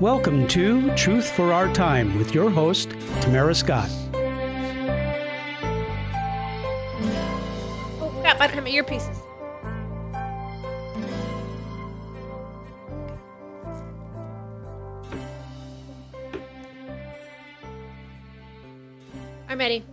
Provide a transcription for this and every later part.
Welcome to Truth for Our Time with your host, Tamara Scott. Oh crap, I don't have my earpieces. I'm ready.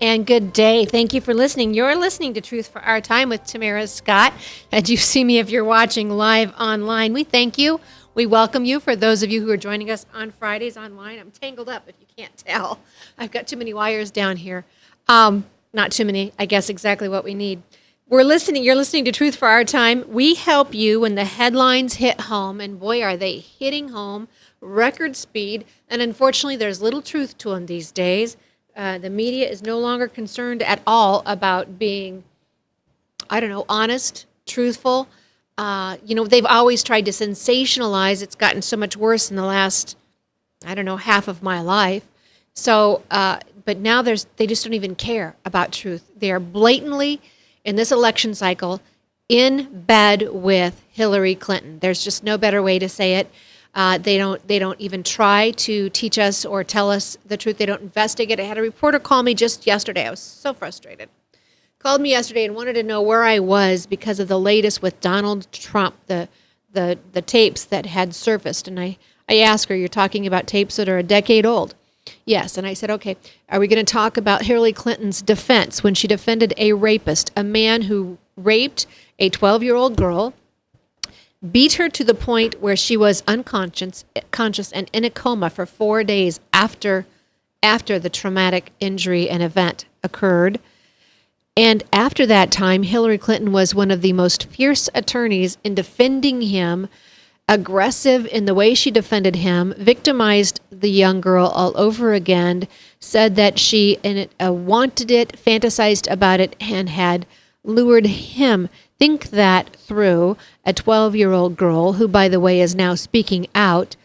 And good day. Thank you for listening. You're listening to Truth for Our Time with Tamara Scott. As you see me if you're watching live online, we thank you. We welcome you. For those of you who are joining us on Fridays online, I'm tangled up if you can't tell. I've got too many wires down here. Not too many, I guess exactly what we need. You're listening to Truth for Our Time. We help you when the headlines hit home, and boy, are they hitting home, record speed, and unfortunately, there's little truth to them these days. The media is no longer concerned at all about being, honest, truthful. They've always tried to sensationalize. It's gotten so much worse in the last, half of my life. So, but now they just don't even care about truth. They are blatantly, in this election cycle, in bed with Hillary Clinton. There's just no better way to say it. They don't even try to teach us or tell us the truth. They don't investigate. I had a reporter call me just yesterday. I was so frustrated. Called me yesterday and wanted to know where I was because of the latest with Donald Trump, the tapes that had surfaced. And I asked her, you're talking about tapes that are a decade old? Yes. And I said, okay, are we going to talk about Hillary Clinton's defense when she defended a rapist, a man who raped a 12-year-old girl, beat her to the point where she was unconscious and in a coma for 4 days after the traumatic injury and event occurred. And after that time, Hillary Clinton was one of the most fierce attorneys in defending him, aggressive in the way she defended him, victimized the young girl all over again, said that she wanted it, fantasized about it, and had lured him. Think that through, a 12-year-old girl who, by the way, is now speaking out.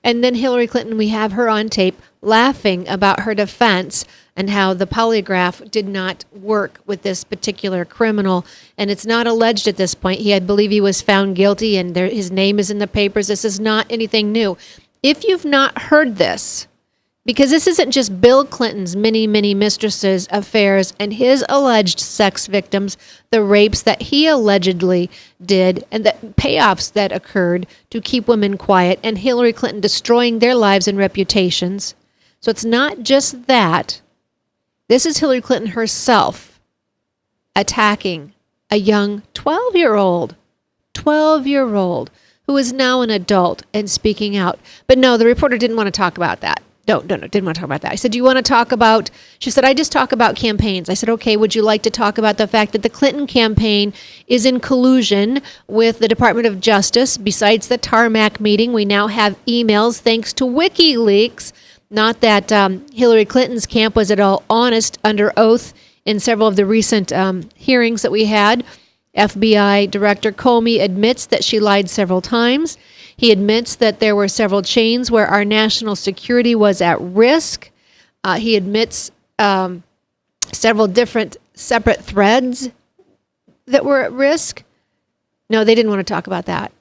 And then Hillary Clinton, we have her on tape laughing about her defense and how the polygraph did not work with this particular criminal. And it's not alleged at this point. I believe he was found guilty and his name is in the papers. This is not anything new. If you've not heard this, because this isn't just Bill Clinton's many, many mistresses' affairs and his alleged sex victims, the rapes that he allegedly did, and the payoffs that occurred to keep women quiet, and Hillary Clinton destroying their lives and reputations. So it's not just that. This is Hillary Clinton herself attacking a young 12-year-old who is now an adult and speaking out. But no, the reporter didn't want to talk about that. No, didn't want to talk about that. I said, do you want to talk about, she said, I just talk about campaigns. I said, okay, would you like to talk about the fact that the Clinton campaign is in collusion with the Department of Justice? Besides the tarmac meeting, we now have emails thanks to WikiLeaks. Not that Hillary Clinton's camp was at all honest under oath in several of the recent hearings that we had. FBI Director Comey admits that she lied several times. He admits that there were several chains where our national security was at risk. He admits several different separate threads that were at risk. No, they didn't want to talk about that.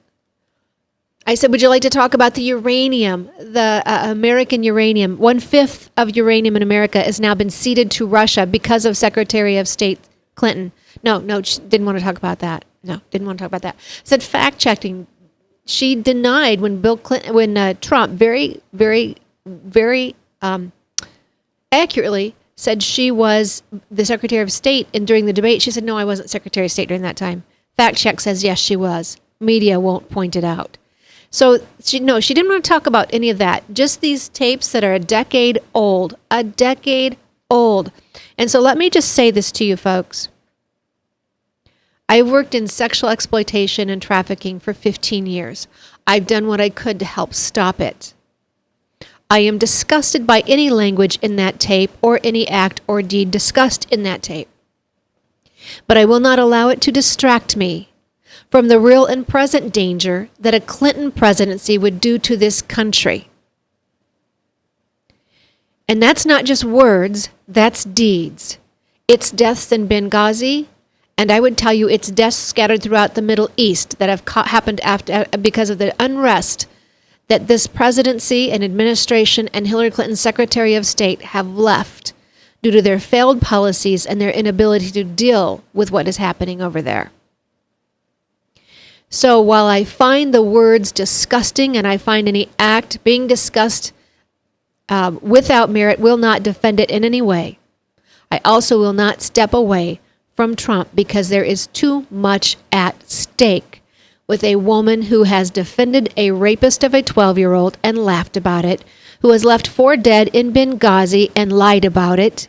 I said, would you like to talk about the uranium, the American uranium? 1/5 of uranium in America has now been ceded to Russia because of Secretary of State Clinton. No, she didn't want to talk about that. No, didn't want to talk about that. I said fact-checking. She denied when Trump very, very, very accurately said she was the Secretary of State, and during the debate, she said, no, I wasn't Secretary of State during that time. Fact check says, yes, she was. Media won't point it out. So, she didn't want to talk about any of that. Just these tapes that are a decade old. And so let me just say this to you folks. I worked in sexual exploitation and trafficking for 15 years. I've done what I could to help stop it. I am disgusted by any language in that tape or any act or deed discussed in that tape. But I will not allow it to distract me from the real and present danger that a Clinton presidency would do to this country. And that's not just words, that's deeds. It's deaths in Benghazi And I would tell you it's deaths scattered throughout the Middle East that have happened because of the unrest that this presidency and administration and Hillary Clinton's Secretary of State have left due to their failed policies and their inability to deal with what is happening over there. So while I find the words disgusting and I find any act being discussed without merit, will not defend it in any way. I also will not step away from Trump because there is too much at stake with a woman who has defended a rapist of a 12-year-old and laughed about it, who has left 4 dead in Benghazi and lied about it,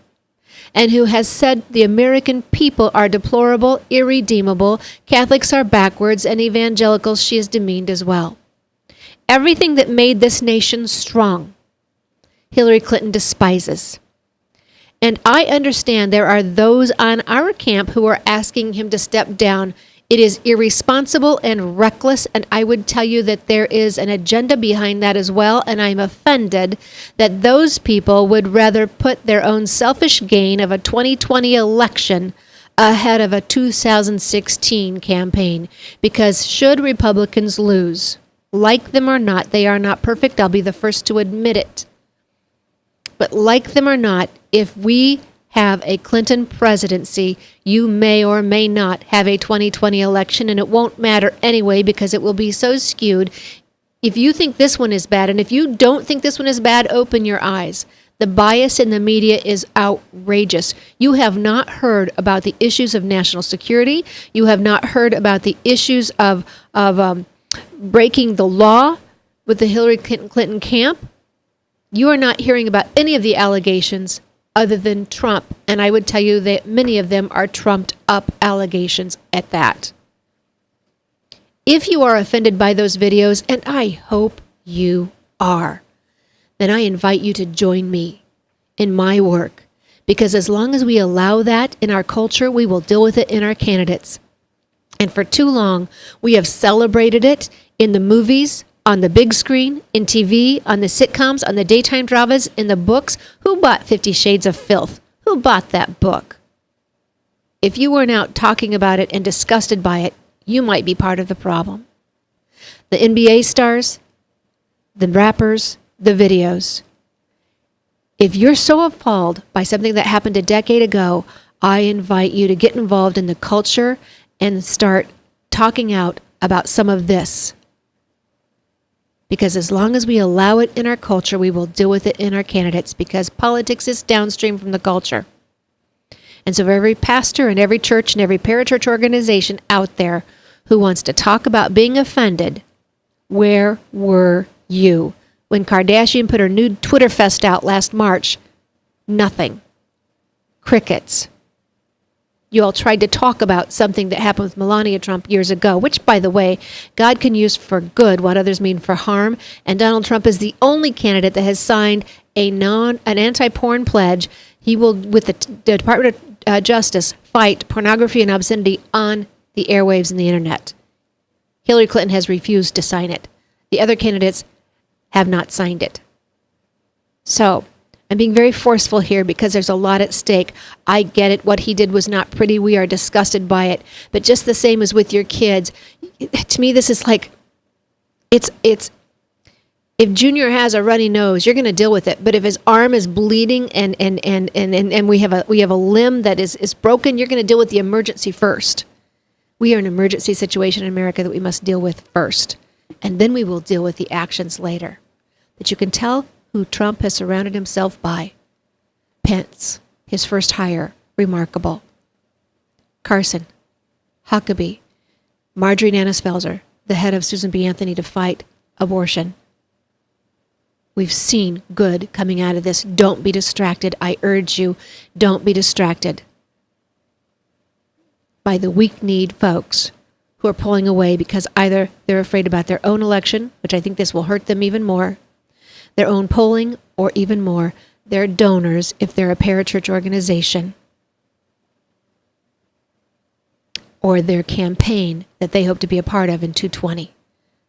and who has said the American people are deplorable, irredeemable, Catholics are backwards, and evangelicals she has demeaned as well. Everything that made this nation strong, Hillary Clinton despises. And I understand there are those on our camp who are asking him to step down. It is irresponsible and reckless, and I would tell you that there is an agenda behind that as well, and I'm offended that those people would rather put their own selfish gain of a 2020 election ahead of a 2016 campaign. Because should Republicans lose, like them or not, they are not perfect, I'll be the first to admit it. But like them or not, if we have a Clinton presidency, you may or may not have a 2020 election, and it won't matter anyway because it will be so skewed. If you think this one is bad, and if you don't think this one is bad, open your eyes. The bias in the media is outrageous. You have not heard about the issues of national security. You have not heard about the issues of breaking the law with the Hillary Clinton camp. You are not hearing about any of the allegations other than Trump, and I would tell you that many of them are trumped up allegations at that. If you are offended by those videos, and I hope you are, then I invite you to join me in my work, because as long as we allow that in our culture, we will deal with it in our candidates. And for too long, we have celebrated it in the movies, on the big screen, in TV, on the sitcoms, on the daytime dramas, in the books. Who bought 50 Shades of Filth? Who bought that book? If you weren't out talking about it and disgusted by it, you might be part of the problem. The NBA stars, the rappers, the videos. If you're so appalled by something that happened a decade ago, I invite you to get involved in the culture and start talking out about some of this. Because as long as we allow it in our culture, we will deal with it in our candidates, because politics is downstream from the culture. And so for every pastor and every church and every parachurch organization out there who wants to talk about being offended, where were you? When Kardashian put her new Twitter fest out last March, nothing. Crickets. You all tried to talk about something that happened with Melania Trump years ago, which, by the way, God can use for good what others mean for harm. And Donald Trump is the only candidate that has signed an anti-porn pledge. He will, with the Department of Justice, fight pornography and obscenity on the airwaves and the internet. Hillary Clinton has refused to sign it. The other candidates have not signed it. So I'm being very forceful here because there's a lot at stake. I get it. What he did was not pretty. We are disgusted by it. But just the same as with your kids, to me, this is like, it's if Junior has a runny nose, you're going to deal with it. But if his arm is bleeding and we have a limb that is broken, you're going to deal with the emergency first. We are in an emergency situation in America that we must deal with first. And then we will deal with the actions later. But you can tell who Trump has surrounded himself by. Pence, his first hire, remarkable. Carson, Huckabee, Marjorie Nanisfelser, the head of Susan B. Anthony to fight abortion. We've seen good coming out of this. Don't be distracted. I urge you, don't be distracted by the weak-kneed folks who are pulling away because either they're afraid about their own election, which I think this will hurt them even more, their own polling, or even more, their donors if they're a parachurch organization, or their campaign that they hope to be a part of in 2020.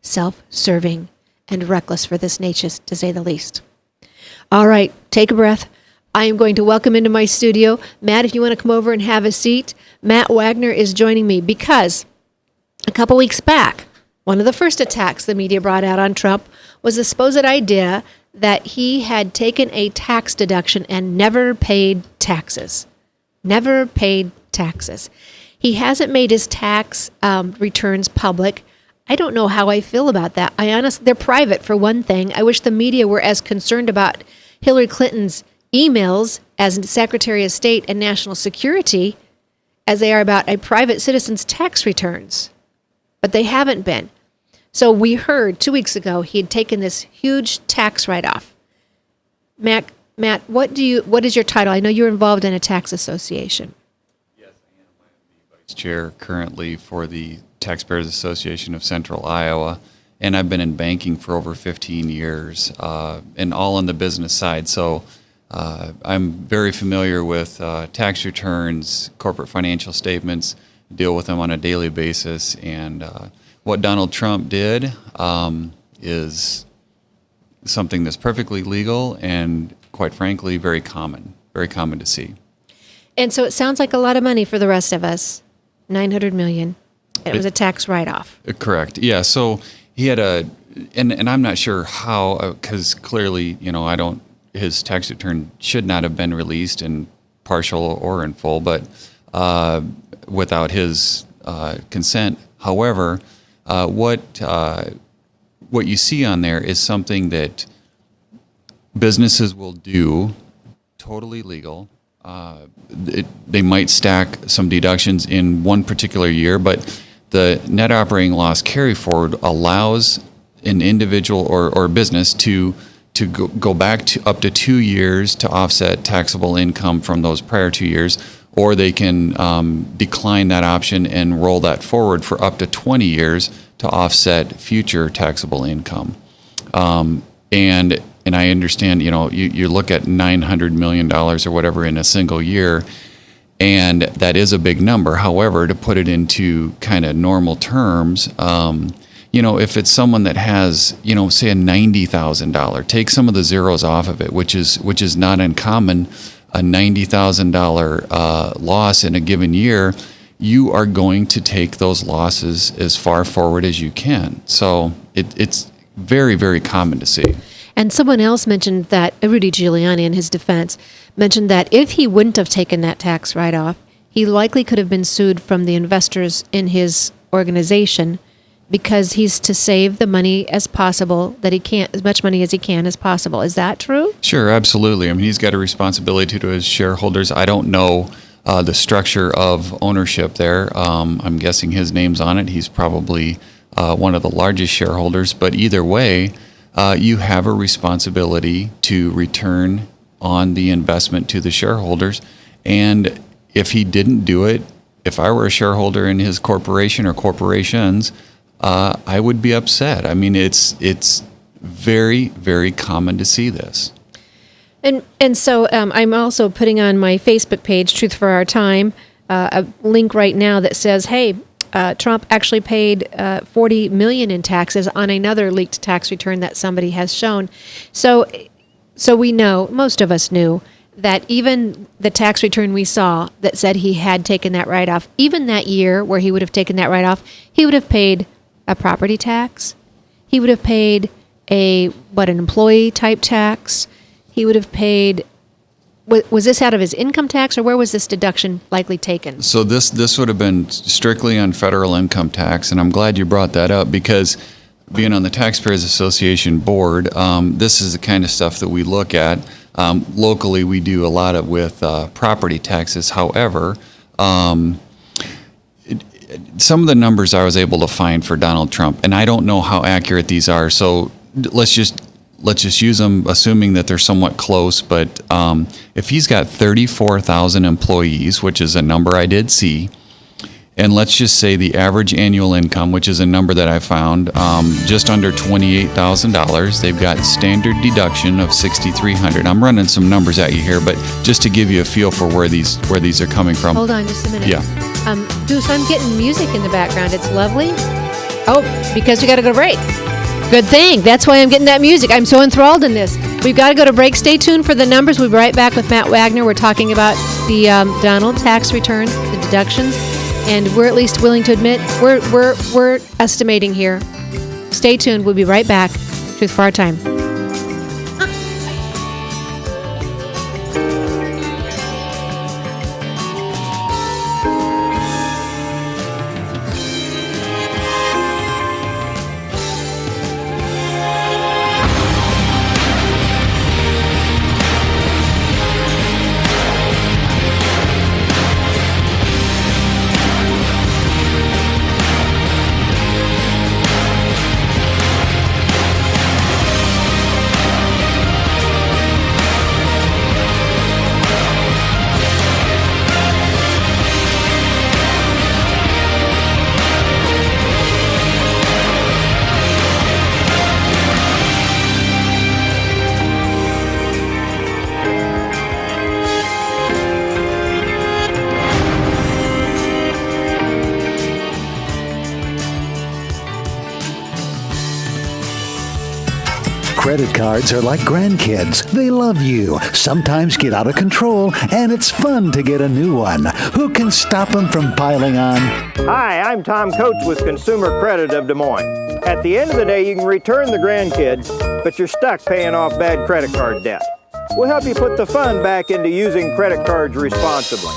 Self-serving and reckless for this nation, to say the least. All right, take a breath. I am going to welcome into my studio, Matt, if you want to come over and have a seat. Matt Wagner is joining me because a couple weeks back, one of the first attacks the media brought out on Trump was the supposed idea that he had taken a tax deduction and never paid taxes. Never paid taxes. He hasn't made his tax returns public. I don't know how I feel about that. They're private for one thing. I wish the media were as concerned about Hillary Clinton's emails as Secretary of State and National Security as they are about a private citizen's tax returns. But they haven't been. So we heard 2 weeks ago he had taken this huge tax write-off. Matt, what is your title? I know you're involved in a tax association. Yes, I am. I'm the vice chair currently for the Taxpayers Association of Central Iowa, and I've been in banking for over 15 years, and all on the business side. So I'm very familiar with tax returns, corporate financial statements, deal with them on a daily basis, and what Donald Trump did is something that's perfectly legal and, quite frankly, very common to see. And so it sounds like a lot of money for the rest of us, $900 million. It was a tax write-off. Correct. Yeah. So he had and I'm not sure how, because clearly, his tax return should not have been released in partial or in full, but without his consent. However, what you see on there is something that businesses will do, totally legal. They might stack some deductions in one particular year, but the net operating loss carry forward allows an individual or business to go back to up to 2 years to offset taxable income from those prior 2 years, or they can decline that option and roll that forward for up to 20 years to offset future taxable income. And I understand, you look at $900 million or whatever in a single year, and that is a big number. However, to put it into kind of normal terms, if it's someone that has, say a $90,000, take some of the zeros off of it, which is not uncommon. A $90,000 loss in a given year, you are going to take those losses as far forward as you can. So it's very, very common to see. And someone else mentioned that, Rudy Giuliani in his defense, mentioned that if he wouldn't have taken that tax write-off, he likely could have been sued from the investors in his organization because he's to save the money as possible, that he can't, as much money as he can as possible. Is that true? Sure, absolutely. I mean, he's got a responsibility to his shareholders. I don't know the structure of ownership there. I'm guessing his name's on it. He's probably one of the largest shareholders. But either way, you have a responsibility to return on the investment to the shareholders. And if he didn't do it, if I were a shareholder in his corporation or corporations, I would be upset. I mean, it's very, very common to see this. And so I'm also putting on my Facebook page, Truth for Our Time, a link right now that says, hey, Trump actually paid $40 million in taxes on another leaked tax return that somebody has shown. So we know, most of us knew, that even the tax return we saw that said he had taken that write-off, even that year where he would have taken that write-off, he would have paid a property tax. He would have paid an employee type tax. He would have paid, was this out of his income tax, or where was this deduction likely taken? So this would have been strictly on federal income tax, and I'm glad you brought that up because being on the Taxpayers Association board, this is the kind of stuff that we look at. Locally, we do a lot with property taxes. However, some of the numbers I was able to find for Donald Trump, and I don't know how accurate these are, so let's just use them, assuming that they're somewhat close. But if he's got 34,000 employees, which is a number I did see, and let's just say the average annual income, which is a number that I found, just under $28,000. They've got standard deduction of $6,300. I'm running some numbers at you here, but just to give you a feel for where these are coming from. Hold on just a minute. Yeah. So I'm getting music in the background. It's lovely. Oh, because we got to go to break. Good thing. That's why I'm getting that music. I'm so enthralled in this. We've got to go to break. Stay tuned for the numbers. We'll be right back with Matt Wagner. We're talking about the Donald tax returns, the deductions, and we're at least willing to admit we're estimating here. Stay tuned. We'll be right back. Truth for Our Time. Credit cards are like grandkids. They love you, sometimes get out of control, and it's fun to get a new one. Who can stop them from piling on? Hi, I'm Tom Coates with Consumer Credit of Des Moines. At the end of the day, you can return the grandkids, but you're stuck paying off bad credit card debt. We'll help you put the fun back into using credit cards responsibly.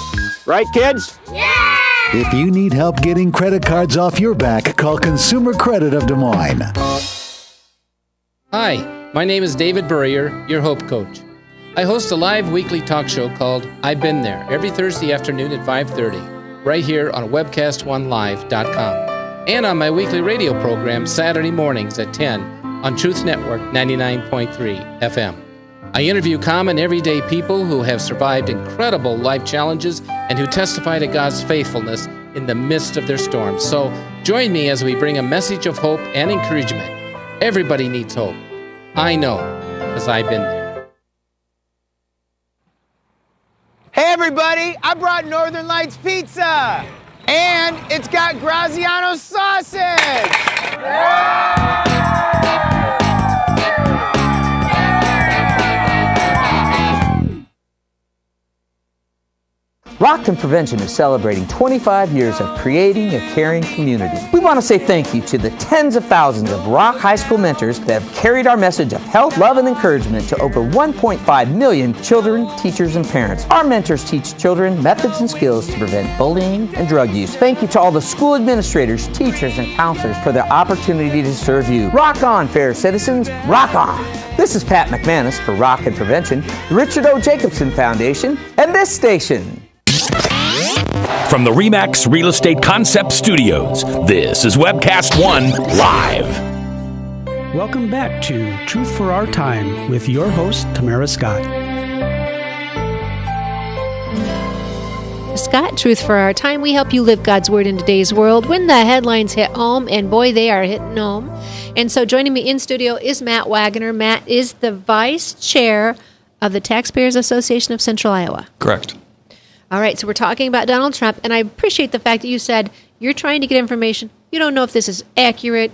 Right, kids? Yeah! If you need help getting credit cards off your back, call Consumer Credit of Des Moines. Hi, my name is David Burrier, your Hope Coach. I host a live weekly talk show called I've Been There every Thursday afternoon at 5:30, right here on webcast1live.com, and on my weekly radio program Saturday mornings at 10 on Truth Network 99.3 FM. I interview common everyday people who have survived incredible life challenges and who testify to God's faithfulness in the midst of their storms. So join me as we bring a message of hope and encouragement. Everybody needs hope. I know, because I've been there. Hey everybody, I brought Northern Lights Pizza! And it's got Graziano sausage! Rock Prevention is celebrating 25 years of creating a caring community. We want to say thank you to the tens of thousands of Rock High School mentors that have carried our message of health, love, and encouragement to over 1.5 million children, teachers, and parents. Our mentors teach children methods and skills to prevent bullying and drug use. Thank you to all the school administrators, teachers, and counselors for their opportunity to serve you. Rock on, fair citizens, rock on! This is Pat McManus for Rock Prevention, the Richard O. Jacobson Foundation, and this station. From the RE/MAX Real Estate Concept Studios, this is Webcast One Live. Welcome back to Truth for Our Time with your host, Tamara Scott. Scott, Truth for Our Time. We help you live God's Word in today's world when the headlines hit home, and boy, they are hitting home. And so joining me in studio is Matt Wagner. Matt is the Vice Chair of the Taxpayers Association of Central Iowa. Correct. All right, so we're talking about Donald Trump, and I appreciate the fact that you said you're trying to get information. You don't know if this is accurate,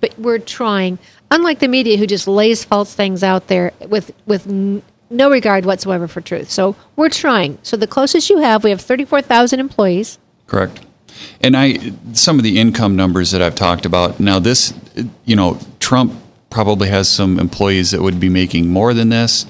but we're trying. Unlike the media, who just lays false things out there with no regard whatsoever for truth. So we're trying. So the closest you have, we have 34,000 employees. Correct. And some of the income numbers that I've talked about. Now this, Trump probably has some employees that would be making more than this.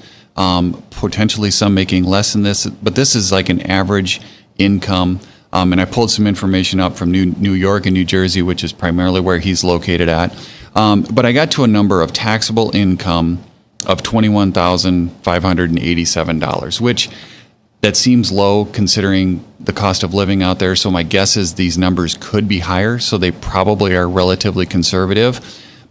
Potentially some making less than this, but this is like an average income. And I pulled some information up from New York and New Jersey, which is primarily where he's located at. But I got to a number of taxable income of $21,587, which that seems low considering the cost of living out there. So my guess is these numbers could be higher, so they probably are relatively conservative.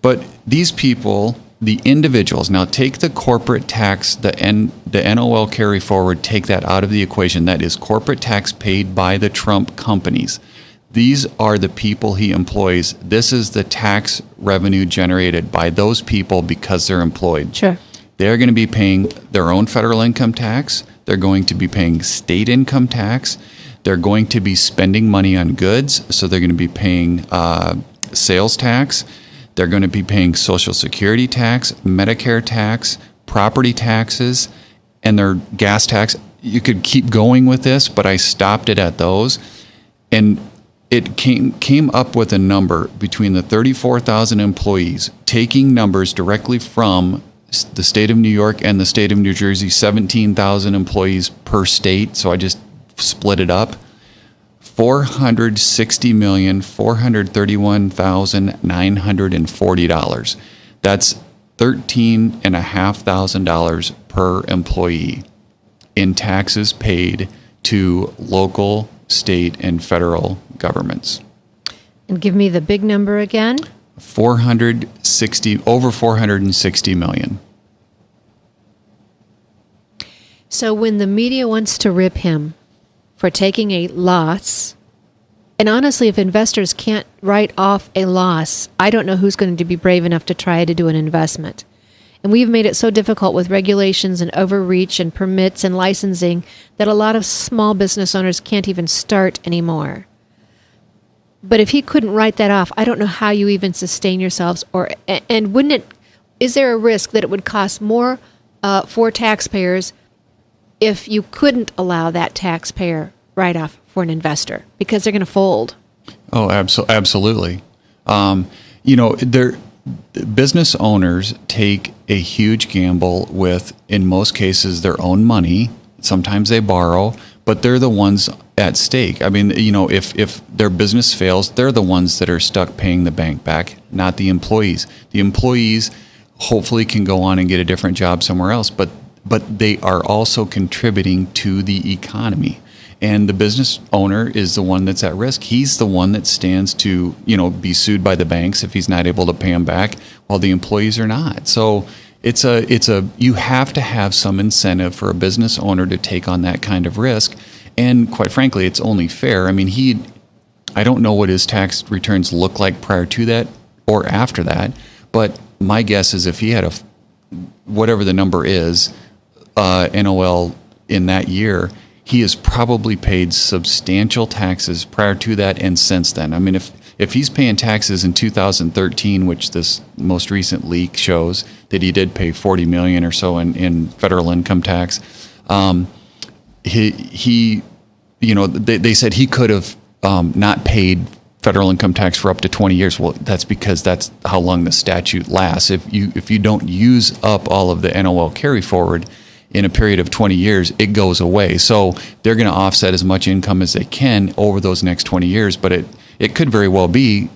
But these people, the individuals, now take the corporate tax, the NOL carry forward, take that out of the equation. That is corporate tax paid by the Trump companies. These are the people he employs. This is the tax revenue generated by those people because they're employed. Sure. They're going to be paying their own federal income tax. They're going to be paying state income tax. They're going to be spending money on goods, so they're going to be paying sales tax. They're going to be paying Social Security tax, Medicare tax, property taxes and their gas tax. You could keep going with this, but I stopped it at those. And it came up with a number between the 34,000 employees, taking numbers directly from the state of New York and the state of New Jersey, 17,000 employees per state. So I just split it up. $460,431,940. That's $13,500 per employee in taxes paid to local, state, and federal governments. And give me the big number again. Over 460 million. So when the media wants to rip him for taking a loss, and honestly, if investors can't write off a loss, I don't know who's going to be brave enough to try to do an investment. And we've made it so difficult with regulations and overreach and permits and licensing that a lot of small business owners can't even start anymore. But if he couldn't write that off, I don't know how you even sustain yourselves. And wouldn't it? Is there a risk that it would cost more for taxpayers if you couldn't allow that taxpayer write-off for an investor because they're going to fold? Oh, absolutely. Business owners take a huge gamble with, in most cases, their own money. Sometimes they borrow, but they're the ones at stake. I mean, if their business fails, they're the ones that are stuck paying the bank back, not the employees. The employees hopefully can go on and get a different job somewhere else, but they are also contributing to the economy. And the business owner is the one that's at risk. He's the one that stands to, be sued by the banks if he's not able to pay them back, while the employees are not. So you have to have some incentive for a business owner to take on that kind of risk. And quite frankly, it's only fair. I mean, I don't know what his tax returns look like prior to that or after that, but my guess is if he had whatever the number is, NOL in that year, he has probably paid substantial taxes prior to that and since then. I mean, if he's paying taxes in 2013, which this most recent leak shows that he did pay $40 million or so in federal income tax, they said he could have not paid federal income tax for up to 20 years. Well, that's because that's how long the statute lasts. If you don't use up all of the NOL carry forward in a period of 20 years, it goes away. So they're going to offset as much income as they can over those next 20 years. But it could very well be,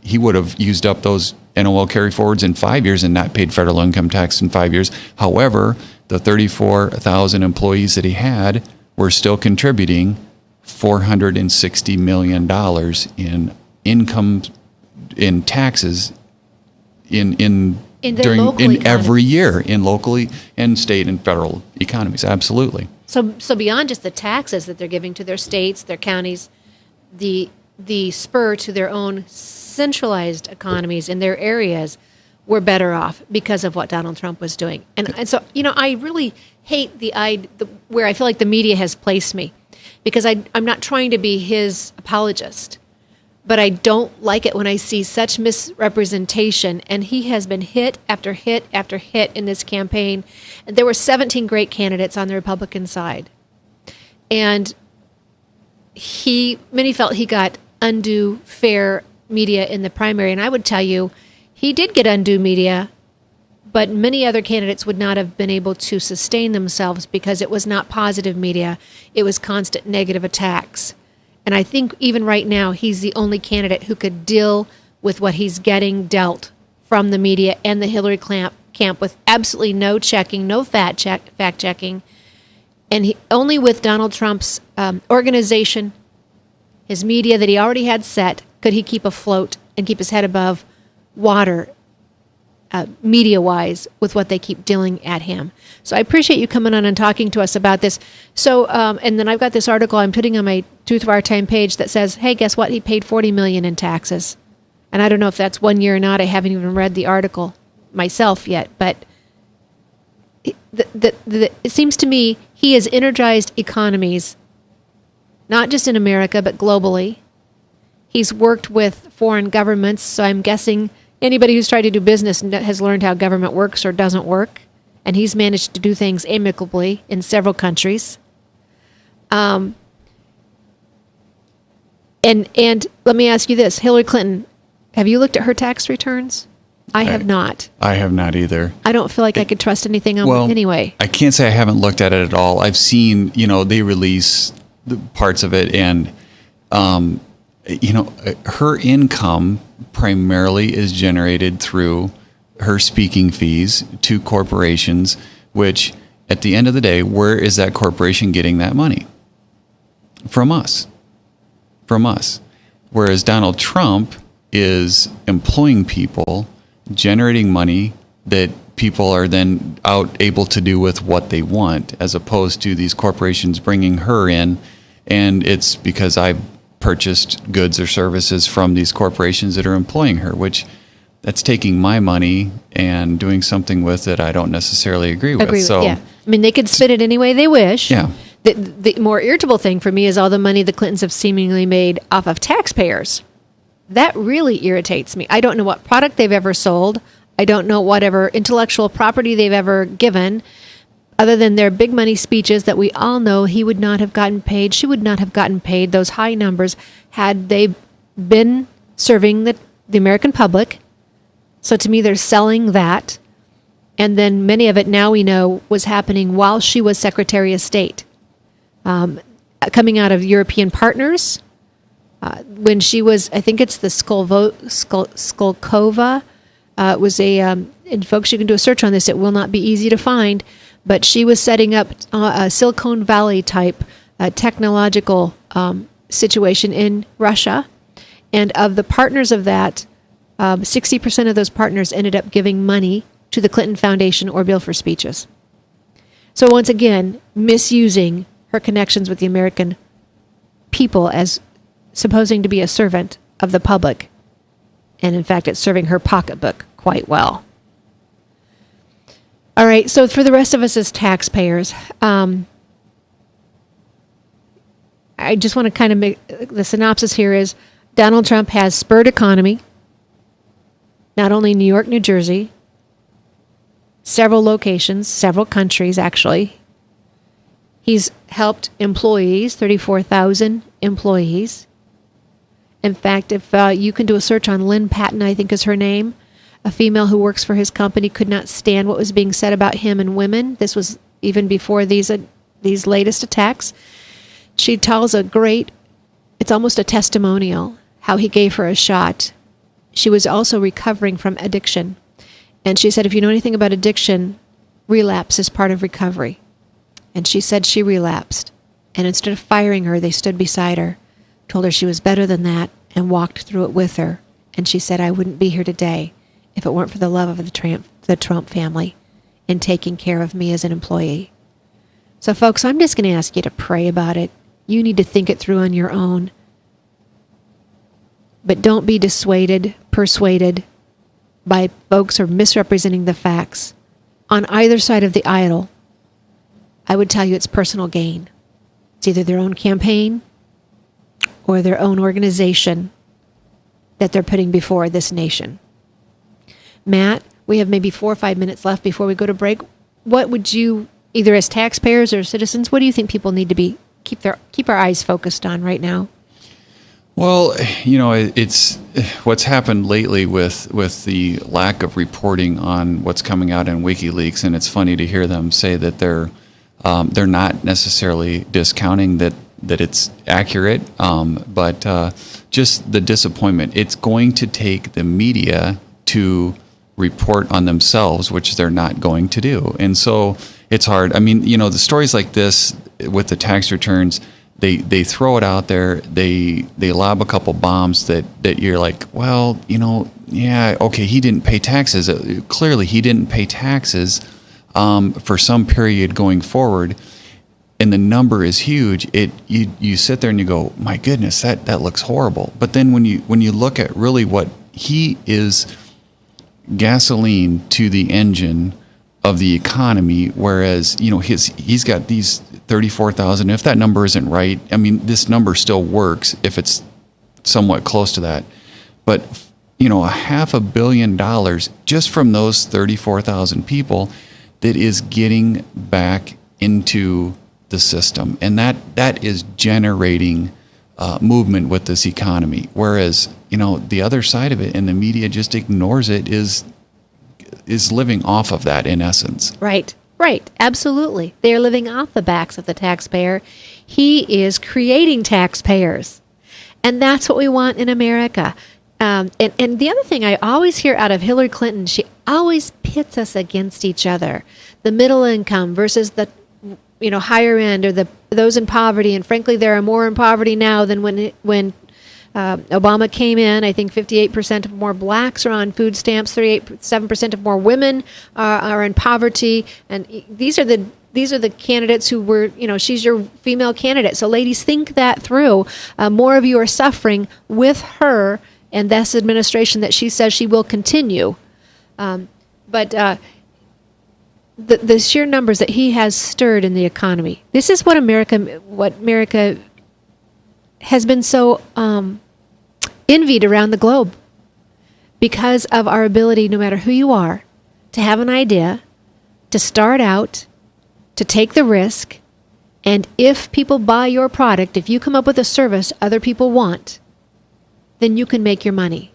he would have used up those NOL carry forwards in 5 years and not paid federal income tax in 5 years. However, the 34,000 employees that he had were still contributing $460 million in income, in taxes, in every year in locally and state and federal economies. Absolutely. So beyond just the taxes that they're giving to their states, their counties, the spur to their own centralized economies in their areas, we're better off because of what Donald Trump was doing. And so, I really hate where I feel like the media has placed me, because I'm not trying to be his apologist. But I don't like it when I see such misrepresentation. And he has been hit after hit after hit in this campaign. And there were 17 great candidates on the Republican side. And many felt he got undue fair media in the primary. And I would tell you, he did get undue media, but many other candidates would not have been able to sustain themselves because it was not positive media. It was constant negative attacks. And I think even right now, he's the only candidate who could deal with what he's getting dealt from the media and the Hillary camp with absolutely no checking, no fact-checking. And only with Donald Trump's organization, his media that he already had set, could he keep afloat and keep his head above water media-wise with what they keep dealing at him. So I appreciate you coming on and talking to us about this. So, and then I've got this article I'm putting on my Truth of Our Time page that says, hey, guess what? He paid $40 million in taxes. And I don't know if that's 1 year or not. I haven't even read the article myself yet. But it seems to me he has energized economies, not just in America, but globally. He's worked with foreign governments, so I'm guessing anybody who's tried to do business has learned how government works or doesn't work. and he's managed to do things amicably in several countries. And let me ask you this, Hillary Clinton, have you looked at her tax returns? I have not. I have not either. I don't feel like I could trust anything on it anyway. I can't say I haven't looked at it at all. I've seen, they release the parts of it, and, her income primarily is generated through her speaking fees to corporations, which at the end of the day, where is that corporation getting that money? From us. Whereas Donald Trump is employing people, generating money that people are then able to do with what they want, as opposed to these corporations bringing her in. And it's because I purchased goods or services from these corporations that are employing her, which that's taking my money and doing something with it I don't necessarily agree with. Yeah. I mean, they could spend it any way they wish. Yeah. The more irritable thing for me is all the money the Clintons have seemingly made off of taxpayers. That really irritates me. I don't know what product they've ever sold. I don't know whatever intellectual property they've ever given, other than their big money speeches that we all know he would not have gotten paid. She would not have gotten paid those high numbers had they been serving the American public. So to me, they're selling that. And then many of it now we know was happening while she was Secretary of State. Coming out of European partners, when she was, I think it's the Skolkova, was and folks, you can do a search on this. It will not be easy to find, but she was setting up a Silicon Valley type technological situation in Russia. And of the partners of that, 60% of those partners ended up giving money to the Clinton Foundation or Bill for Speeches. So once again, misusing her connections with the American people as supposing to be a servant of the public. And in fact, it's serving her pocketbook quite well. All right, so for the rest of us as taxpayers, I just want to kind of make the synopsis here is Donald Trump has spurred economy, not only New York, New Jersey, several locations, several countries actually. He's helped employees, 34,000 employees. In fact, if you can do a search on Lynn Patton, I think is her name, a female who works for his company, could not stand what was being said about him and women. This was even before these latest attacks. She tells it's almost a testimonial, how he gave her a shot. She was also recovering from addiction. And she said, if you know anything about addiction, relapse is part of recovery. And she said she relapsed. And instead of firing her, they stood beside her, told her she was better than that, and walked through it with her. And she said, I wouldn't be here today if it weren't for the love of the Trump family in taking care of me as an employee. So, folks, I'm just going to ask you to pray about it. You need to think it through on your own. But don't be persuaded by folks who are misrepresenting the facts. On either side of the aisle, I would tell you it's personal gain. It's either their own campaign or their own organization that they're putting before this nation. Matt, we have maybe 4 or 5 minutes left before we go to break. What would you, either as taxpayers or citizens, what do you think people need to keep our eyes focused on right now? Well, it's what's happened lately with the lack of reporting on what's coming out in WikiLeaks, and it's funny to hear them say that they're not necessarily discounting that it's accurate, but just the disappointment. It's going to take the media to report on themselves, which they're not going to do, and so it's hard. I mean, the stories like this with the tax returns. They throw it out there. They lob a couple bombs that you're like, well, yeah, okay, he didn't pay taxes. Clearly, he didn't pay taxes for some period going forward, and the number is huge. You sit there and you go, my goodness, that looks horrible. But then when you look at really what he is, gasoline to the engine of the economy, whereas he's got these 34,000. If that number isn't right, I mean, this number still works if it's somewhat close to that. But $500 million just from those 34,000 people, that is getting back into the system, and that is generating movement with this economy. Whereas, the other side of it, and the media just ignores it, is living off of that in essence. Right. Absolutely. They are living off the backs of the taxpayer. He is creating taxpayers. And that's what we want in America. And the other thing I always hear out of Hillary Clinton, she always pits us against each other. The middle income versus the higher end, or those in poverty. And frankly, there are more in poverty now than when Obama came in. I think 58% of more blacks are on food stamps. 7% of more women are in poverty. And these are the candidates who were, she's your female candidate. So ladies, think that through. More of you are suffering with her and this administration that she says she will continue. But the sheer numbers that he has stirred in the economy. This is what America has been so envied around the globe, because of our ability, no matter who you are, to have an idea, to start out, to take the risk, and if people buy your product, if you come up with a service other people want, then you can make your money.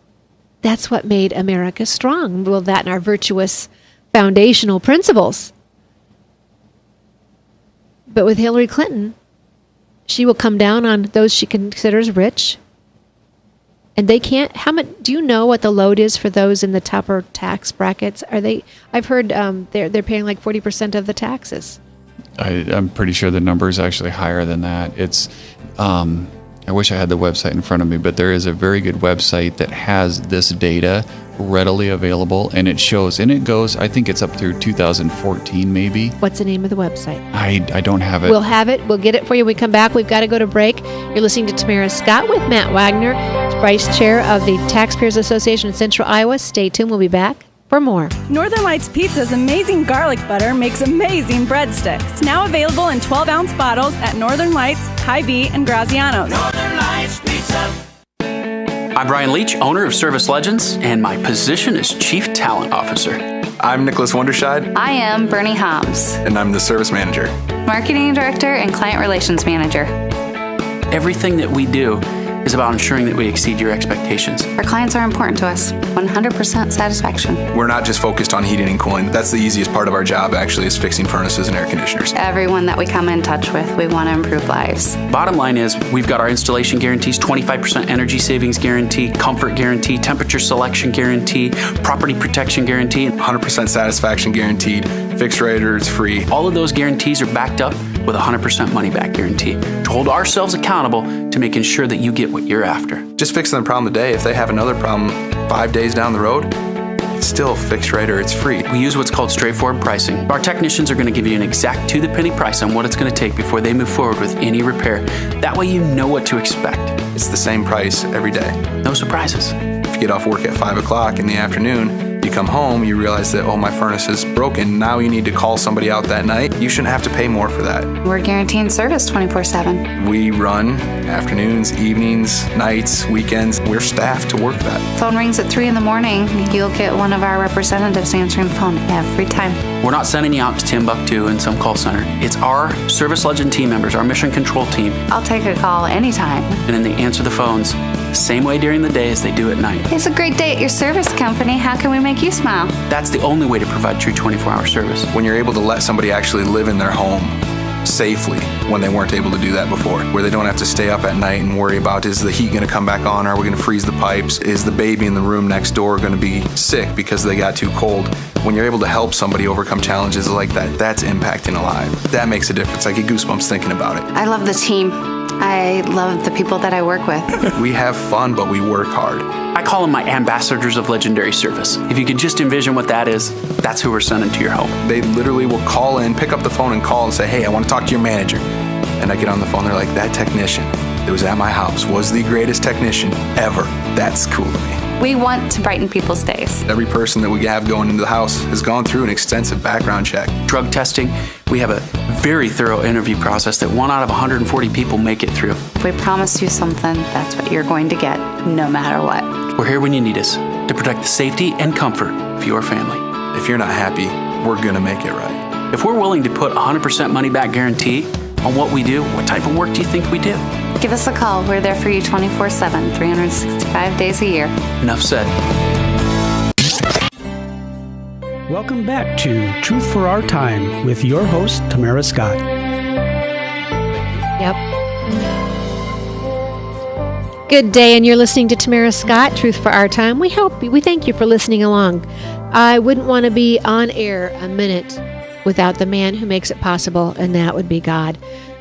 That's what made America strong. Well, that and our virtuous foundational principles. But with Hillary Clinton, she will come down on those she considers rich. And they can't. How much? Do you know what the load is for those in the tougher tax brackets? I've heard they're paying like 40% of the taxes. I'm pretty sure the number is actually higher than that. It's. I wish I had the website in front of me, but there is a very good website that has this data readily available, and it shows, and it goes, I think it's up through 2014 maybe. What's the name of the website? I don't have it. We'll have it. We'll get it for you when we come back. We've got to go to break. You're listening to Tamara Scott with Matt Wagner, Vice Chair of the Taxpayers Association in Central Iowa. Stay tuned. We'll be back for more. Northern Lights Pizza's amazing garlic butter makes amazing breadsticks. Now available in 12-ounce bottles at Northern Lights, Hy-Vee, and Graziano's. Northern Lights Pizza. I'm Brian Leach, owner of Service Legends, and my position is Chief Talent Officer. I'm Nicholas Wonderscheid. I am Bernie Hobbs. And I'm the Service Manager. Marketing Director and Client Relations Manager. Everything that we do is about ensuring that we exceed your expectations. Our clients are important to us. 100% satisfaction. We're not just focused on heating and cooling. That's the easiest part of our job, actually, is fixing furnaces and air conditioners. Everyone that we come in touch with, we want to improve lives. Bottom line is, we've got our installation guarantees, 25% energy savings guarantee, comfort guarantee, temperature selection guarantee, property protection guarantee. 100% satisfaction guaranteed, fixed rate or it's free. All of those guarantees are backed up with a 100% money back guarantee to hold ourselves accountable to making sure that you get what you're after. Just fixing the problem today. If they have another problem 5 days down the road, it's still fixed rate or it's free. We use what's called straightforward pricing. Our technicians are going to give you an exact to-the-penny price on what it's going to take before they move forward with any repair. That way you know what to expect. It's the same price every day. No surprises. If you get off work at 5 o'clock in the afternoon, you come home, you realize that, oh, my furnace is broken. Now you need to call somebody out that night. You shouldn't have to pay more for that. We're guaranteeing service 24/7. We run afternoons, evenings, nights, weekends. We're staffed to work that. Phone rings at 3 in the morning. You'll get one of our representatives answering the phone every time. We're not sending you out to Timbuktu in some call center. It's our Service Legend team members, our mission control team. I'll take a call anytime. And then they answer the phones the same way during the day as they do at night. It's a great day at your service company. How can we make you smile? That's the only way to provide true 24-hour service. When you're able to let somebody actually live in their home safely when they weren't able to do that before, where they don't have to stay up at night and worry about, is the heat going to come back on? Are we going to freeze the pipes? Is the baby in the room next door going to be sick because they got too cold? When you're able to help somebody overcome challenges like that, that's impacting a life. That makes a difference. I get goosebumps thinking about it. I love the team. I love the people that I work with. We have fun, but we work hard. I call them my ambassadors of legendary service. If you could just envision what that is, that's who we're sending to your home. They literally will call in, pick up the phone and call and say, hey, I want to talk to your manager. And I get on the phone, they're like, that technician that was at my house was the greatest technician ever. That's cool to me. We want to brighten people's days. Every person that we have going into the house has gone through an extensive background check. Drug testing, we have a very thorough interview process that 1 out of 140 people make it through. If we promise you something, that's what you're going to get, no matter what. We're here when you need us to protect the safety and comfort of your family. If you're not happy, we're going to make it right. If we're willing to put 100% money back guarantee on what we do, what type of work do you think we do? Give us a call. We're there for you 24/7, 365 days a year. Enough said. Welcome back to Truth for Our Time with your host, Tamara Scott. Yep. Good day, and you're listening to Tamara Scott, Truth for Our Time. We thank you for listening along. I wouldn't want to be on air a minute without the man who makes it possible, and that would be God.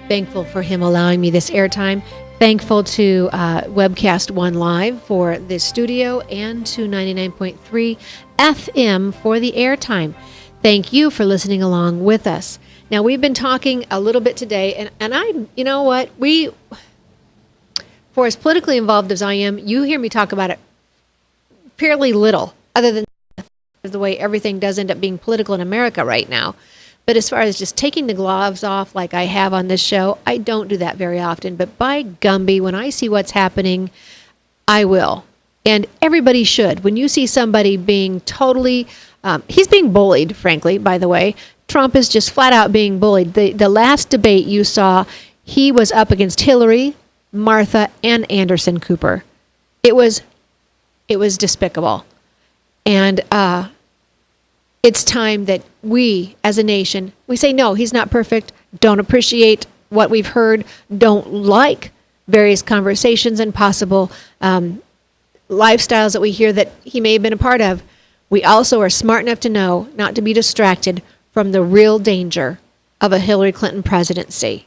Thankful for him allowing me this airtime. Thankful to Webcast One Live for the studio and to 99.3 FM for the airtime. Thank you for listening along with us. Now, we've been talking a little bit today, and you know what? For as politically involved as I am, you hear me talk about it fairly little, other than the way everything does end up being political in America right now. But as far as just taking the gloves off like I have on this show, I don't do that very often. But by Gumby, when I see what's happening, I will. And everybody should. When you see somebody being totally, he's being bullied, frankly, by the way. Trump is just flat out being bullied. The last debate you saw, he was up against Hillary, Martha, and Anderson Cooper. It was despicable. And it's time that we, as a nation, we say, no, he's not perfect, don't appreciate what we've heard, don't like various conversations and possible lifestyles that we hear that he may have been a part of. We also are smart enough to know not to be distracted from the real danger of a Hillary Clinton presidency.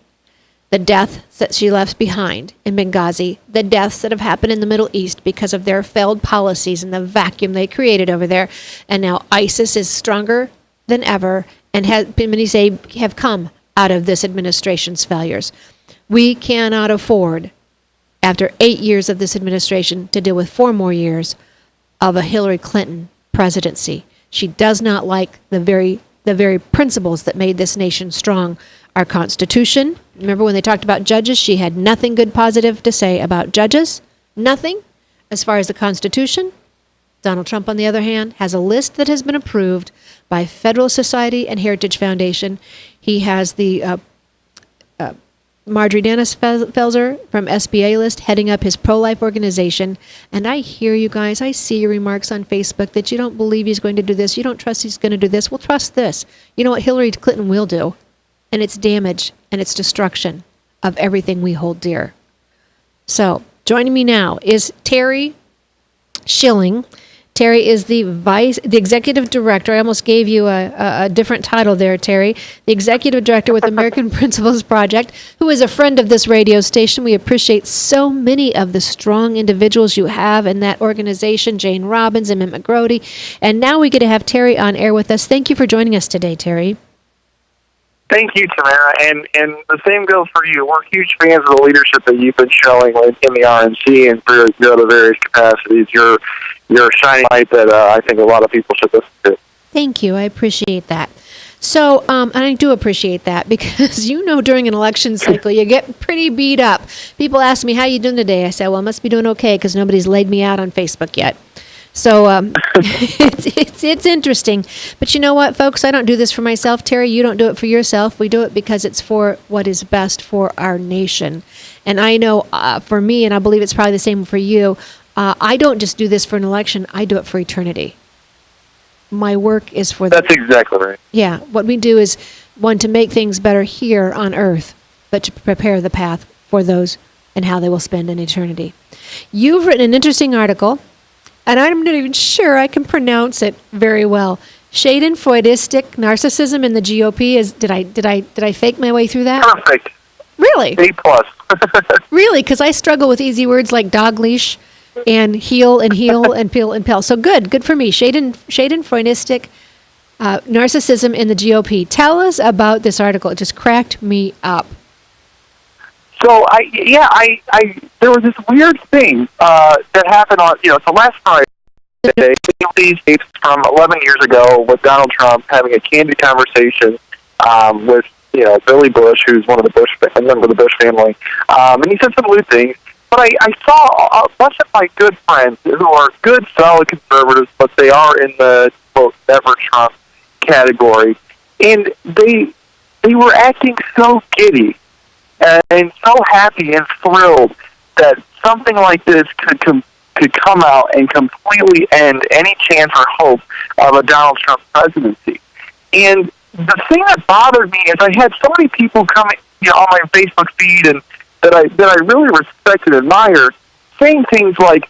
The deaths that she left behind in Benghazi, the deaths that have happened in the Middle East because of their failed policies and the vacuum they created over there. And now ISIS is stronger than ever and many say have come out of this administration's failures. We cannot afford, after 8 years of this administration, to deal with 4 more years of a Hillary Clinton presidency. She does not like the very principles that made this nation strong. Our Constitution. Remember when they talked about judges, she had nothing good positive to say about judges. Nothing. As far as the Constitution, Donald Trump, on the other hand, has a list that has been approved by Federal Society and Heritage Foundation. He has the Marjorie Dennis Felser from SBA list heading up his pro-life organization. And I hear you guys, I see your remarks on Facebook that you don't believe he's going to do this. You don't trust he's going to do this. Well, trust this. You know what Hillary Clinton will do? And it's damage and it's destruction of everything we hold dear. So joining me now is Terry Schilling. Terry is the executive director. I almost gave you a different title there, Terry. The executive director with American Principles Project, who is a friend of this radio station. We appreciate so many of the strong individuals you have in that organization, Jane Robbins, Emmett McGrody. And now we get to have Terry on air with us. Thank you for joining us today, Terry. Thank you, Tamara, and the same goes for you. We're huge fans of the leadership that you've been showing in the RNC and through your other various capacities. You're a shining light that I think a lot of people should listen to. Thank you. I appreciate that. So, and I do appreciate that because, during an election cycle, you get pretty beat up. People ask me, how you doing today? I say, well, I must be doing okay because nobody's laid me out on Facebook yet. So it's interesting. But you know what, folks? I don't do this for myself. Terry, you don't do it for yourself. We do it because it's for what is best for our nation. And I know for me, and I believe it's probably the same for you, I don't just do this for an election. I do it for eternity. My work is for That's exactly right. Yeah. What we do is, one, to make things better here on earth, but to prepare the path for those and how they will spend an eternity. You've written an interesting article, and I'm not even sure I can pronounce it very well. Schadenfreudistric narcissism in the GOP. Did I fake my way through that? Perfect. Really? A+. Really? Because I struggle with easy words like dog leash and heel and peel and pell. So good for me. Schadenfreudistric narcissism in the GOP. Tell us about this article. It just cracked me up. So there was this weird thing that happened on, so last Friday, these tapes from 11 years ago with Donald Trump having a candid conversation with, Billy Bush, who's a member of the Bush family, and he said some lewd things. But I saw a bunch of my good friends who are good, solid conservatives, but they are in the, quote, never Trump category, and they were acting so giddy and so happy and thrilled that something like this could come out and completely end any chance or hope of a Donald Trump presidency. And the thing that bothered me is I had so many people coming, on my Facebook feed and that I really respect and admire, saying things like,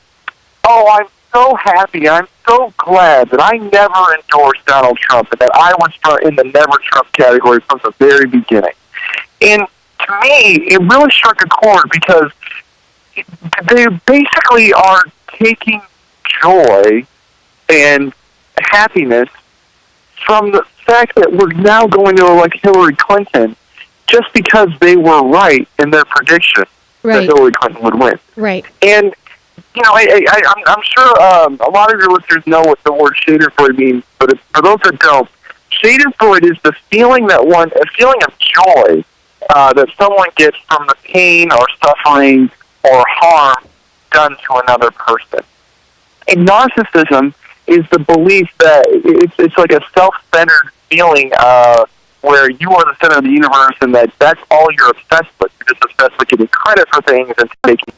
"Oh, I'm so happy, I'm so glad that I never endorsed Donald Trump and that I was in the never Trump category from the very beginning." And to me, it really struck a chord because they basically are taking joy and happiness from the fact that we're now going to elect Hillary Clinton just because they were right in their prediction that Hillary Clinton would win. Right. And, I'm sure a lot of your listeners know what the word Schadenfreude means, but for those that don't, Schadenfreude is the feeling a feeling of joy that someone gets from the pain or suffering or harm done to another person. And narcissism is the belief that it's like a self-centered feeling where you are the center of the universe and that's all you're obsessed with. You're just obsessed with getting credit for things and making,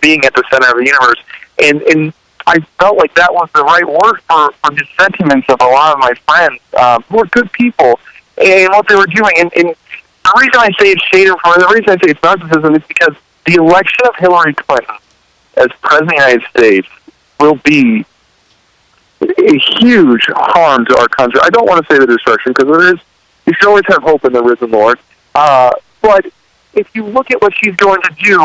being at the center of the universe. And I felt like that was the right word for the sentiments of a lot of my friends who are good people and what they were doing. And the reason I say it's Schadenfreude, the reason I say it's narcissism is because the election of Hillary Clinton as President of the United States will be a huge harm to our country. I don't want to say the destruction because you should always have hope in the risen Lord. But if you look at what she's going to do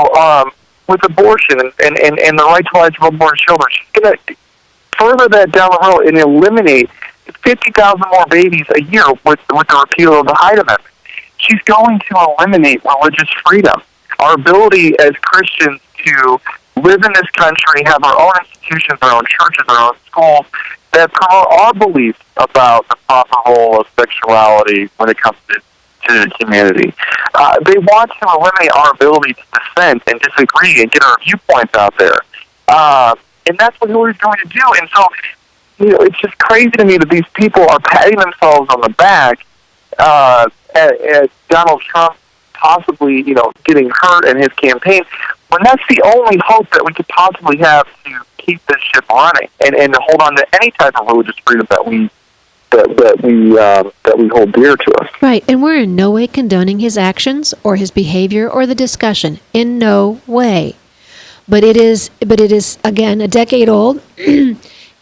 with abortion and the right to life of unborn children, she's going to further that down the road and eliminate 50,000 more babies a year with the repeal of the Hyde Amendment. She's going to eliminate religious freedom, our ability as Christians to live in this country, have our own institutions, our own churches, our own schools that promote our beliefs about the proper role of sexuality when it comes to humanity. They want to eliminate our ability to dissent and disagree and get our viewpoints out there. And that's what Hillary's going to do. And so, it's just crazy to me that these people are patting themselves on the back at Donald Trump possibly, getting hurt in his campaign, when that's the only hope that we could possibly have to keep this ship running and to hold on to any type of religious freedom that we hold dear to us. Right, and we're in no way condoning his actions or his behavior or the discussion. In no way. But it is again a decade old.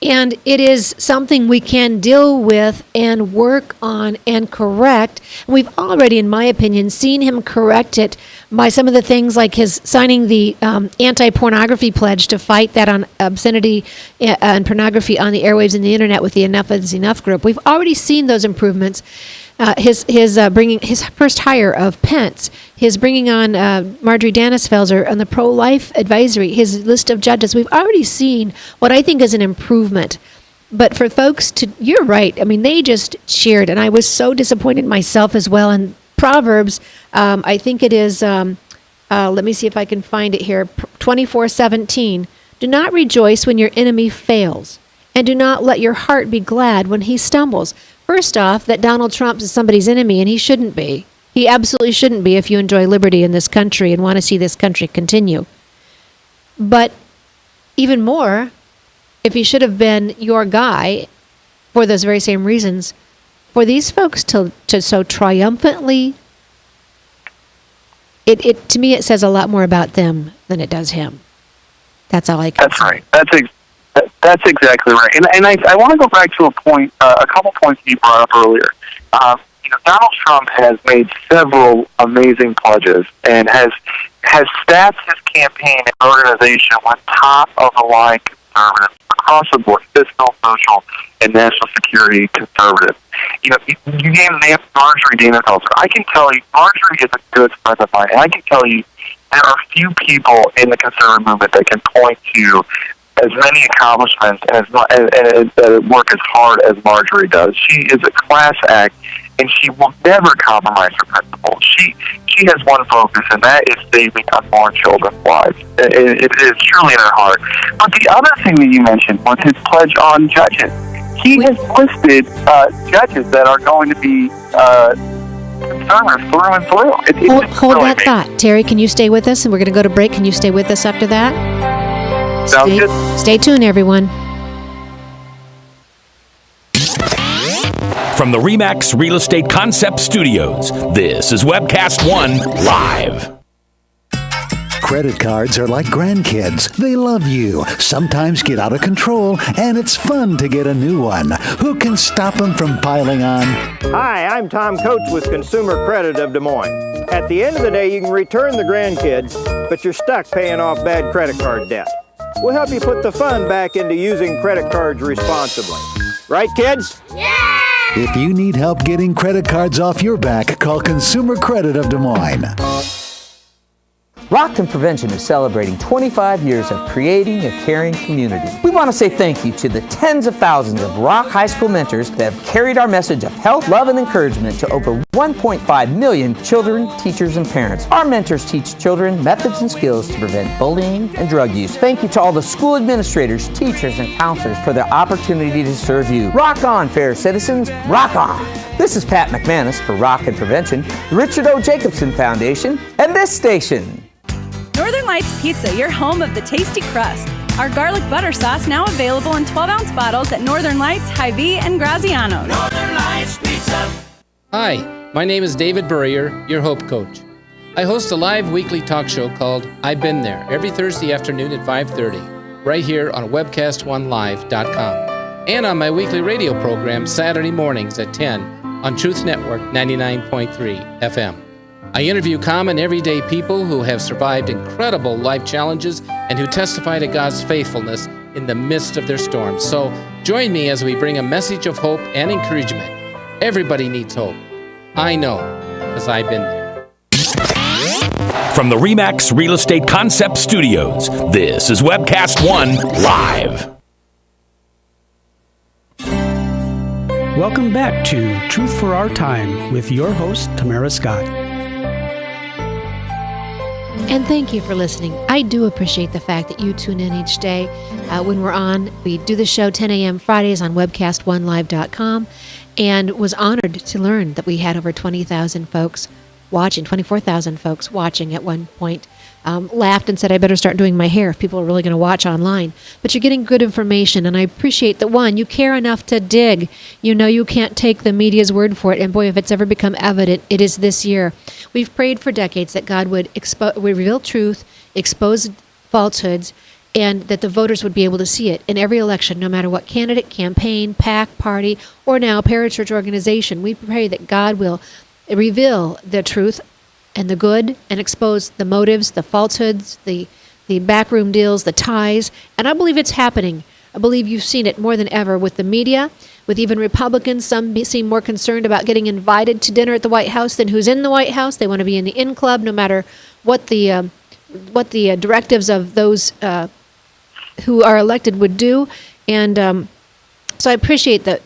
And it is something we can deal with and work on and correct. And we've already, in my opinion, seen him correct it by some of the things like his signing the anti-pornography pledge to fight that on obscenity and pornography on the airwaves and the internet with the Enough is Enough group. We've already seen those improvements. His bringing his first hire of Pence, his bringing on Marjorie Danisfelser on the pro-life advisory, his list of judges. We've already seen what I think is an improvement. But for folks you're right. I mean, they just cheered, and I was so disappointed myself as well. And Proverbs, I think it is. Let me see if I can find it here. 24:17. Do not rejoice when your enemy fails, and do not let your heart be glad when he stumbles. First off, that Donald Trump is somebody's enemy, and he shouldn't be. He absolutely shouldn't be if you enjoy liberty in this country and want to see this country continue. But even more, if he should have been your guy for those very same reasons, for these folks to so triumphantly, to me it says a lot more about them than it does him. That's all I can say. Right. That's exactly right. And I want to go back to a couple points you brought up earlier. Donald Trump has made several amazing pledges and has staffed his campaign and organization with top-of-the-line conservatives across the board, fiscal, social, and national security conservatives. You named Marjorie Danisfelser. I can tell you, Marjorie is a good friend of mine, and I can tell you there are few people in the conservative movement that can point to as many accomplishments and work as hard as Marjorie does. She is a class act, and she will never compromise her principles. She has one focus, and that is saving unborn children's lives. It is truly in her heart. But the other thing that you mentioned was his pledge on judges. he has listed judges that are going to be conservative through and through. Hold that thought. Terry, can you stay with us? And we're going to go to break. Can you stay with us after that? Sounds good. Stay tuned, everyone. From the RE/MAX Real Estate Concept Studios, this is Webcast One Live. Credit cards are like grandkids. They love you, sometimes get out of control, and it's fun to get a new one. Who can stop them from piling on? Hi, I'm Tom Coates with Consumer Credit of Des Moines. At the end of the day, you can return the grandkids, but you're stuck paying off bad credit card debt. We'll help you put the fun back into using credit cards responsibly. Right, kids? Yeah! If you need help getting credit cards off your back, call Consumer Credit of Des Moines. Rockton Prevention is celebrating 25 years of creating a caring community. We want to say thank you to the tens of thousands of Rock High School mentors that have carried our message of health, love, and encouragement to over 1.5 million children, teachers, and parents. Our mentors teach children methods and skills to prevent bullying and drug use. Thank you to all the school administrators, teachers, and counselors for their opportunity to serve you. Rock on, fair citizens. Rock on. This is Pat McManus for Rockton Prevention, the Richard O. Jacobson Foundation, and this station. Northern Lights Pizza, your home of the tasty crust. Our garlic butter sauce now available in 12-ounce bottles at Northern Lights, Hy-Vee, and Graziano's. Northern Lights Pizza. Hi, my name is David Burrier, your Hope Coach. I host a live weekly talk show called I've Been There every Thursday afternoon at 5:30, right here on webcast1live.com, and on my weekly radio program Saturday mornings at 10 on Truth Network 99.3 FM. I interview common everyday people who have survived incredible life challenges and who testify to God's faithfulness in the midst of their storms. So join me as we bring a message of hope and encouragement. Everybody needs hope. I know, because I've been there. From the RE/MAX Real Estate Concept Studios, this is Webcast One Live. Welcome back to Truth for Our Time with your host, Tamara Scott. And thank you for listening. I do appreciate the fact that you tune in each day when we're on. We do the show 10 a.m. Fridays on webcast1live.com, and was honored to learn that we had over 20,000 folks watching, 24,000 folks watching at one point. Laughed and said, I better start doing my hair if people are really going to watch online. But you're getting good information, and I appreciate that, one, you care enough to dig. You know you can't take the media's word for it, and boy, if it's ever become evident, it is this year. We've prayed for decades that God would reveal truth, expose falsehoods, and that the voters would be able to see it in every election, no matter what candidate, campaign, PAC, party, or now parachurch organization. We pray that God will reveal the truth and the good, and expose the motives, the falsehoods, the backroom deals, the ties. And I believe it's happening. I believe you've seen it more than ever with the media, with even Republicans. Some seem more concerned about getting invited to dinner at the White House than who's in the White House. They want to be in the in club, no matter what the directives of those who are elected would do. And so I appreciate that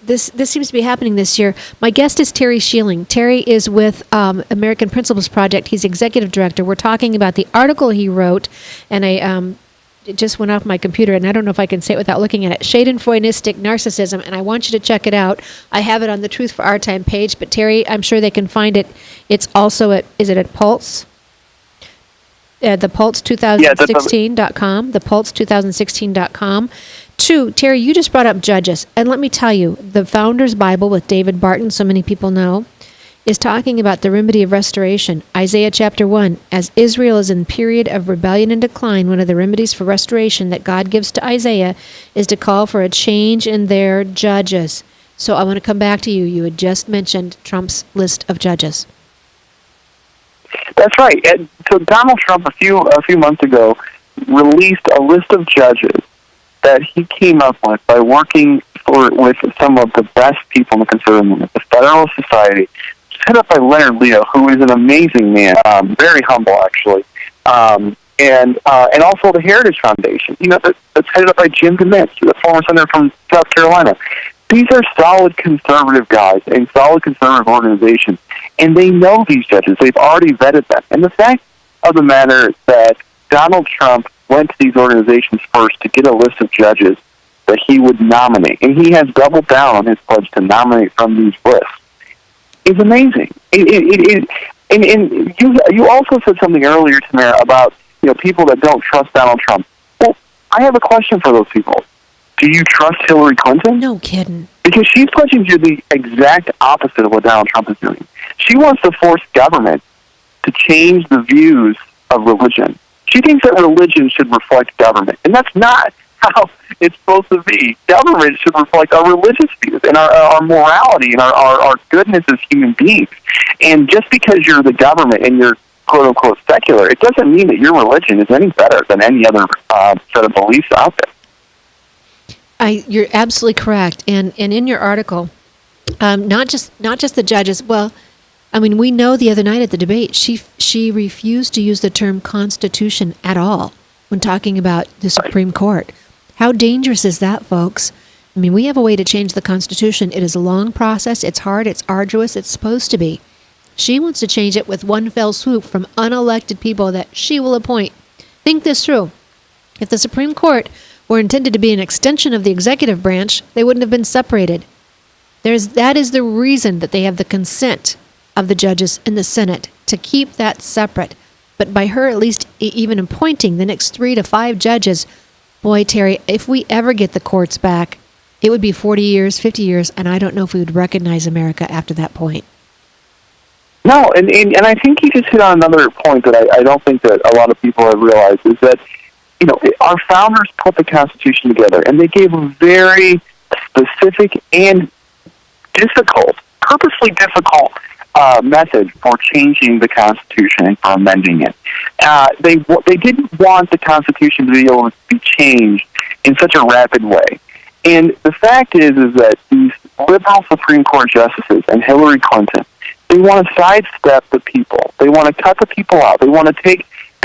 this seems to be happening this year. My guest is Terry Schilling. Terry is with American Principles Project. He's executive director. We're talking about the article he wrote, and it just went off my computer, and I don't know if I can say it without looking at it. Schadenfreudistric Narcissism, and I want you to check it out. I have it on the Truth for Our Time page, but Terry, I'm sure they can find it. It's also at Pulse? The Pulse2016.com, the Pulse2016.com. Two, Terry, you just brought up judges. And let me tell you, the Founder's Bible with David Barton, so many people know, is talking about the remedy of restoration. Isaiah chapter 1, as Israel is in period of rebellion and decline, one of the remedies for restoration that God gives to Isaiah is to call for a change in their judges. So I want to come back to you. You had just mentioned Trump's list of judges. That's right. And so Donald Trump a few months ago released a list of judges that he came up with by working with some of the best people in the conservative movement, the Federalist Society, set up by Leonard Leo, who is an amazing man, very humble actually, and also the Heritage Foundation, that's headed up by Jim DeMint, the former senator from South Carolina. These are solid conservative guys and solid conservative organizations, and they know these judges. They've already vetted them. And the fact of the matter is that Donald Trump went to these organizations first to get a list of judges that he would nominate, and he has doubled down on his pledge to nominate from these lists, is amazing. And you also said something earlier, Tamara, about people that don't trust Donald Trump. Well, I have a question for those people. Do you trust Hillary Clinton? No kidding. Because she's pledging to do the exact opposite of what Donald Trump is doing. She wants to force government to change the views of religion. She thinks that religion should reflect government, and that's not how it's supposed to be. Government should reflect our religious views and our morality and our goodness as human beings. And just because you're the government and you're quote-unquote secular, it doesn't mean that your religion is any better than any other set of beliefs out there. You're absolutely correct. And in your article, not just the judges. Well, I mean, we know the other night at the debate, she refused to use the term Constitution at all when talking about the Supreme Court. How dangerous is that, folks? I mean, we have a way to change the Constitution. It is a long process. It's hard. It's arduous. It's supposed to be. She wants to change it with one fell swoop from unelected people that she will appoint. Think this through. If the Supreme Court were intended to be an extension of the executive branch, they wouldn't have been separated. That is the reason that they have the consent of the judges in the Senate to keep that separate. But by her at least even appointing the next 3 to 5 judges, boy, Terry, if we ever get the courts back, it would be 40 years, 50 years, and I don't know if we would recognize America after that point. No, and I think you just hit on another point that I don't think that a lot of people have realized, is that our founders put the Constitution together, and they gave a very specific and difficult, purposely difficult method for changing the Constitution and for amending it. They didn't want the Constitution to be able to be changed in such a rapid way. And the fact is that these liberal Supreme Court justices and Hillary Clinton, they want to sidestep the people. They want to cut the people out. They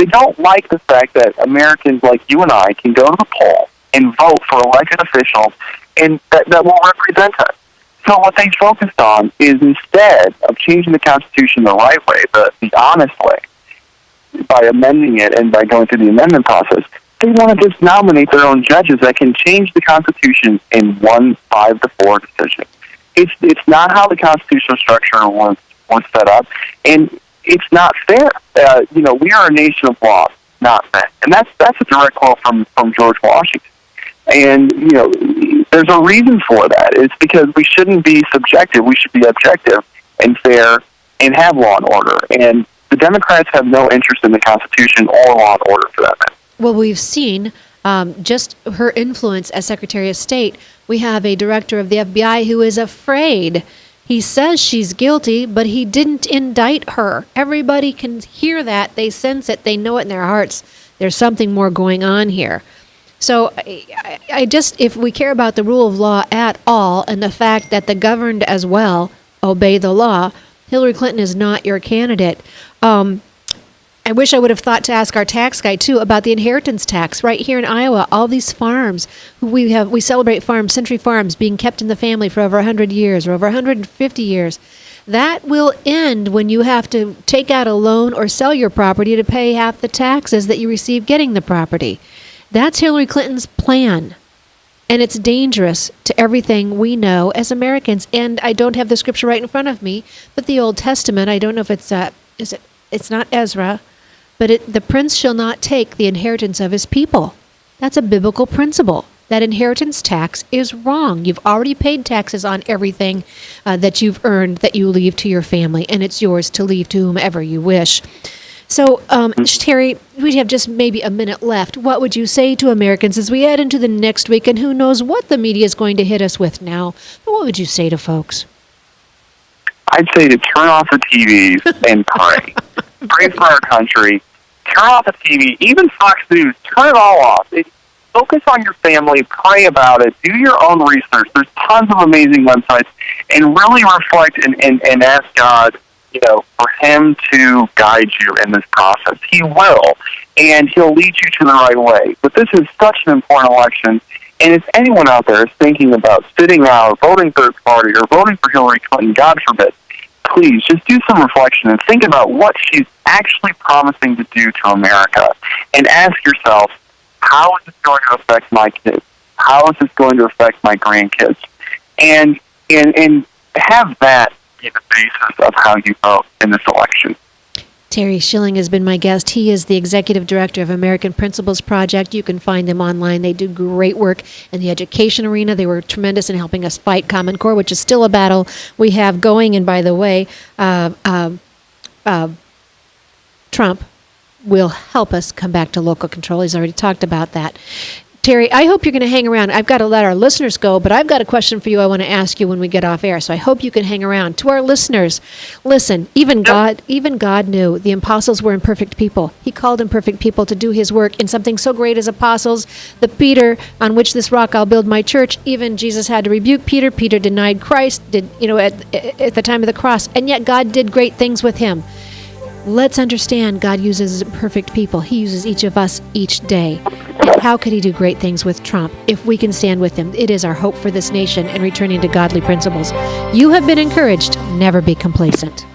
don't like the fact that Americans like you and I can go to the poll and vote for elected officials and that will represent us. So what they focused on is, instead of changing the Constitution the right way, the honest way, by amending it and by going through the amendment process, they want to just nominate their own judges that can change the Constitution in one 5-4 decision. It's not how the constitutional structure was set up, and it's not fair. We are a nation of laws, not men, and that's a direct quote from George Washington. And there's a reason for that. It's because we shouldn't be subjective. We should be objective and fair and have law and order. And the Democrats have no interest in the Constitution or law and order, for that matter. Well, we've seen just her influence as Secretary of State. We have a director of the FBI who is afraid. He says she's guilty, but he didn't indict her. Everybody can hear that. They sense it. They know it in their hearts. There's something more going on here. So I just, if we care about the rule of law at all and the fact that the governed as well obey the law, Hillary Clinton is not your candidate. I wish I would have thought to ask our tax guy, too, about the inheritance tax. Right here in Iowa, all these farms, we celebrate farms, Century Farms, being kept in the family for over 100 years or over 150 years. That will end when you have to take out a loan or sell your property to pay half the taxes that you receive getting the property. That's Hillary Clinton's plan. And it's dangerous to everything we know as Americans. And I don't have the scripture right in front of me, but the Old Testament, I don't know if it's not Ezra, but the prince shall not take the inheritance of his people. That's a biblical principle. That inheritance tax is wrong. You've already paid taxes on everything that you've earned that you leave to your family, and it's yours to leave to whomever you wish. So, Terry, we have just maybe a minute left. What would you say to Americans as we head into the next week, and who knows what the media is going to hit us with now? But what would you say to folks? I'd say to turn off the TVs and pray. Pray for our country. Turn off the TV, even Fox News. Turn it all off. Focus on your family. Pray about it. Do your own research. There's tons of amazing websites, and really reflect and ask God, for Him to guide you in this process. He will, and He'll lead you to the right way. But this is such an important election, and if anyone out there is thinking about sitting out, voting third party, or voting for Hillary Clinton, God forbid, please just do some reflection and think about what she's actually promising to do to America, and ask yourself, how is this going to affect my kids? How is this going to affect my grandkids? And have that be the basis of how you vote in this election. Terry Schilling has been my guest. He is the executive director of American Principles Project. You can find them online. They do great work in the education arena. They were tremendous in helping us fight Common Core, which is still a battle we have going. And by the way, Trump will help us come back to local control. He's already talked about that. Terry, I hope you're going to hang around. I've got to let our listeners go, but I've got a question for you I want to ask you when we get off air. So I hope you can hang around. To our listeners, listen, even God knew the apostles were imperfect people. He called imperfect people to do his work in something so great as apostles. The Peter, on which this rock I'll build my church, even Jesus had to rebuke Peter. Peter denied Christ, at the time of the cross, and yet God did great things with him. Let's understand God uses perfect people. He uses each of us each day. How could he do great things with Trump if we can stand with him? It is our hope for this nation and returning to godly principles. You have been encouraged. Never be complacent.